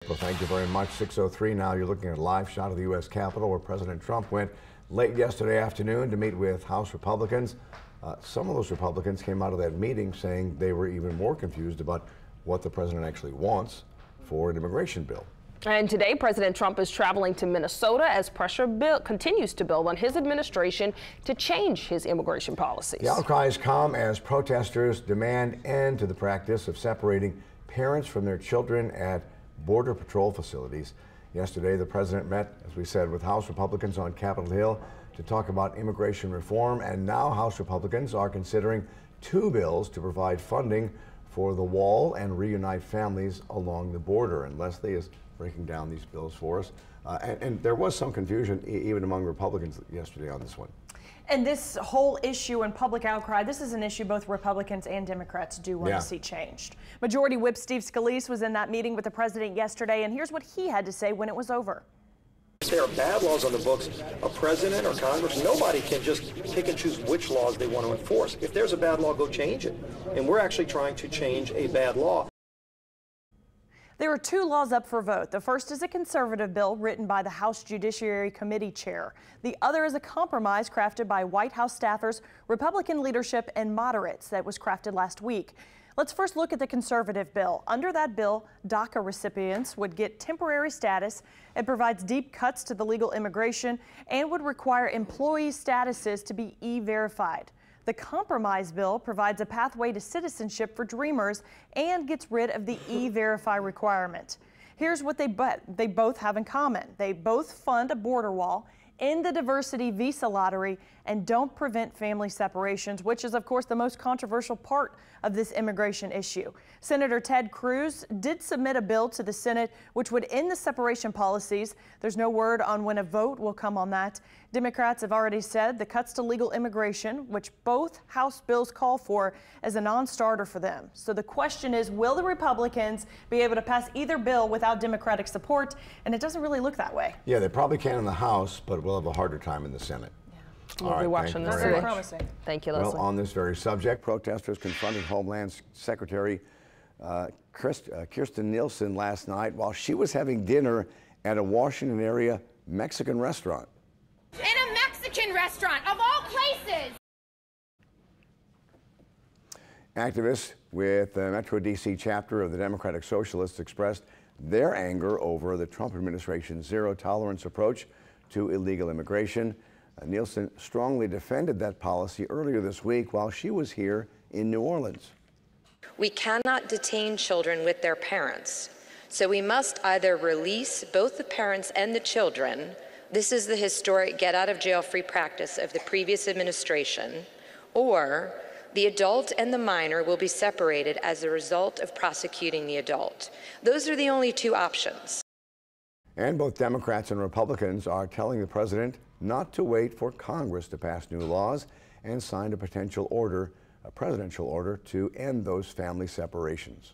Well, thank you very much. 6:03 now. You're looking at a live shot of the U.S. Capitol where President Trump went late yesterday afternoon to meet with House Republicans. Some of those Republicans came out of that meeting saying they were even more confused about what the president actually wants for an immigration bill. And today, President Trump is traveling to Minnesota as pressure continues to build on his administration to change his immigration policies. The outcries come as protesters demand end to the practice of separating parents from their children at Border Patrol facilities. Yesterday, the president met, as we said, with House Republicans on Capitol Hill to talk about immigration reform, and now House Republicans are considering two bills to provide funding for the wall and reunite families along the border. And Leslie is breaking down these bills for us. And there was some confusion even among Republicans yesterday on this one. And this whole issue and public outcry, this is an issue both Republicans and Democrats do want to see changed. Majority Whip Steve Scalise was in that meeting with the president yesterday, and here's what he had to say when it was over. If there are bad laws on the books, a president or Congress, nobody can just pick and choose which laws they want to enforce. If there's a bad law, go change it. And we're actually trying to change a bad law. There are two laws up for vote. The first is a conservative bill written by the House Judiciary Committee chair. The other is a compromise crafted by White House staffers, Republican leadership, and moderates that was crafted last week. Let's first look at the conservative bill. Under that bill, DACA recipients would get temporary status. It provides deep cuts to the legal immigration and would require employee statuses to be e-verified. The compromise bill provides a pathway to citizenship for Dreamers and gets rid of the e-verify requirement. Here's what they both have in common. They both fund a border wall, end the diversity visa lottery, and don't prevent family separations, which is, of course, the most controversial part of this immigration issue. Senator Ted Cruz did submit a bill to the Senate which would end the separation policies. There's no word on when a vote will come on that. Democrats have already said the cuts to legal immigration, which both House bills call for, is a non-starter for them. So the question is, will the Republicans be able to pass either bill without Democratic support? And it doesn't really look that way. Yeah, they probably can in the House, but we'll have a harder time in the Senate. We'll be watching this. Very promising. Thank you, Leslie. Well, on this very subject, protesters confronted Homeland Secretary Kirstjen Nielsen last night while she was having dinner at a Washington area Mexican restaurant. In a Mexican restaurant, of all places! Activists with the Metro D.C. chapter of the Democratic Socialists expressed their anger over the Trump administration's zero-tolerance approach to illegal immigration. Nielsen strongly defended that policy earlier this week while she was here in New Orleans. We cannot detain children with their parents, so we must either release both the parents and the children. This is the historic get-out-of-jail-free practice of the previous administration, or the adult and the minor will be separated as a result of prosecuting the adult. Those are the only two options. And both Democrats and Republicans are telling the president not to wait for Congress to pass new laws and sign a presidential order to end those family separations.